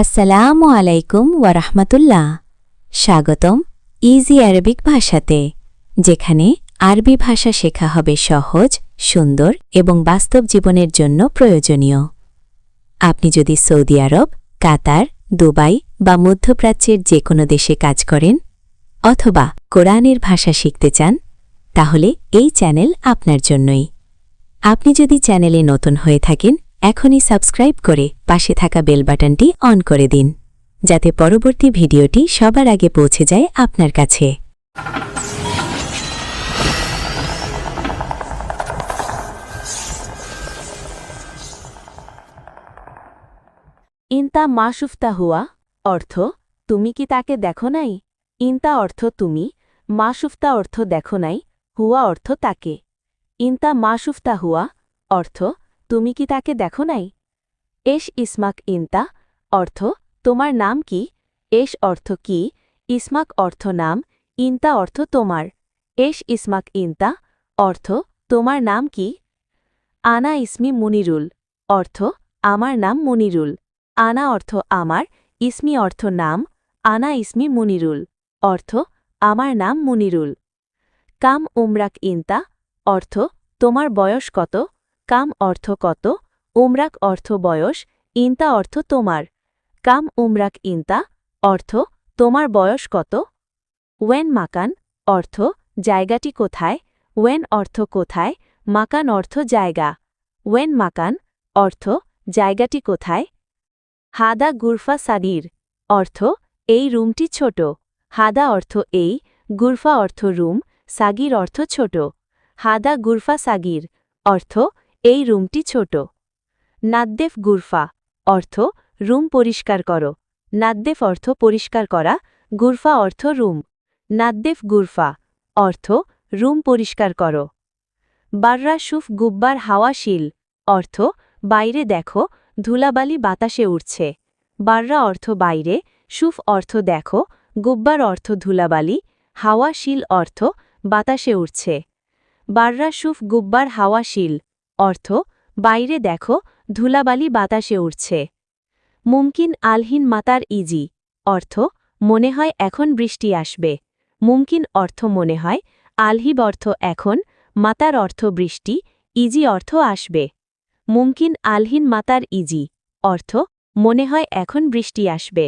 আসসালামু আলাইকুম ওয়ারাহমাতুল্লাহ। স্বাগতম ইজি আরবিক ভাষাতে, যেখানে আরবি ভাষা শেখা হবে সহজ, সুন্দর এবং বাস্তব জীবনের জন্য প্রয়োজনীয়। আপনি যদি সৌদি আরব, কাতার, দুবাই বা মধ্যপ্রাচ্যের যে কোনো দেশে কাজ করেন অথবা কোরআনের ভাষা শিখতে চান, তাহলে এই চ্যানেল আপনার জন্যই। আপনি যদি চ্যানেলে নতুন হয়ে থাকেন, এখনই সাবস্ক্রাইব করে পাশে থাকা বেল বাটনটি অন করে দিন, যাতে পরবর্তী ভিডিওটি সবার আগে পৌঁছে যায় আপনার কাছে। ইনতা মাশুফতা হুয়া অর্থ তুমি কি তাকে দেখো নাই। ইনতা অর্থ তুমি, মাশুফতা অর্থ দেখো নাই, হুয়া অর্থ তাকে। ইনতা মাশুফতা হুয়া অর্থ তুমি কি তাকে দেখো নাই। এশ ইসমাক ইনতা অর্থ তোমার নাম কি। এশ অর্থ কি, ইসমাক অর্থ নাম, ইনতা অর্থ তোমার। এশ ইসমাক ইনতা অর্থ তোমার নাম কি। আনা ইসমি মুনিরুল অর্থ আমার নাম মুনিরুল। আনা অর্থ আমার, ইসমি অর্থ নাম, আনা ইসমি মুনিরুল অর্থ আমার নাম মুনিরুল। কাম উমরাক ইনতা অর্থ তোমার বয়স কত। কাম অর্থ কত, উমরাক অর্থ বয়স, ইনতা অর্থ তোমার। কাম উমরাক ইনতা অর্থ তোমার বয়স কত। ওয়েন মাকান অর্থ জায়গাটি কোথায়। ওয়েন অর্থ কোথায়, মাকান অর্থ জায়গা। ওয়েন মাকান অর্থ জায়গাটি কোথায়। হাদা গুরফা সাগির অর্থ এই রুমটি ছোট। হাদা অর্থ এই, গুরফা অর্থ রুম, সাগির অর্থ ছোট। হাদা গুরফা সাগির অর্থ এই রুমটি ছোট। নাদ্দেফ গুরফা অর্থ রুম পরিষ্কার করো। নাদ্দেফ অর্থ পরিষ্কার করা, গুরফা অর্থ রুম। নাদ্দেফ গুরফা অর্থ রুম পরিষ্কার করো। বাররা শুফ গুব্বার হাওয়া শিল অর্থ বাইরে দেখো, ধুলাবালি বাতাসে উঠছে। বাররা অর্থ বাইরে, শুফ অর্থ দেখো, গুব্বার অর্থ ধুলাবালি, হাওয়া শিল অর্থ বাতাসে উঠছে। বাররা শুফ গুব্বার হাওয়া শিল অর্থ বাইরে দেখো, ধুলাবালি বাতাসে উঠছে। মুমকিন আলহিন মাতার ইজি অর্থ মনে হয় এখন বৃষ্টি আসবে। মুমকিন অর্থ মনে হয়, আলহিব অর্থ এখন, মাতার অর্থ বৃষ্টি, ইজি অর্থ আসবে। মুমকিন আলহিন মাতার ইজি অর্থ মনে হয় এখন বৃষ্টি আসবে।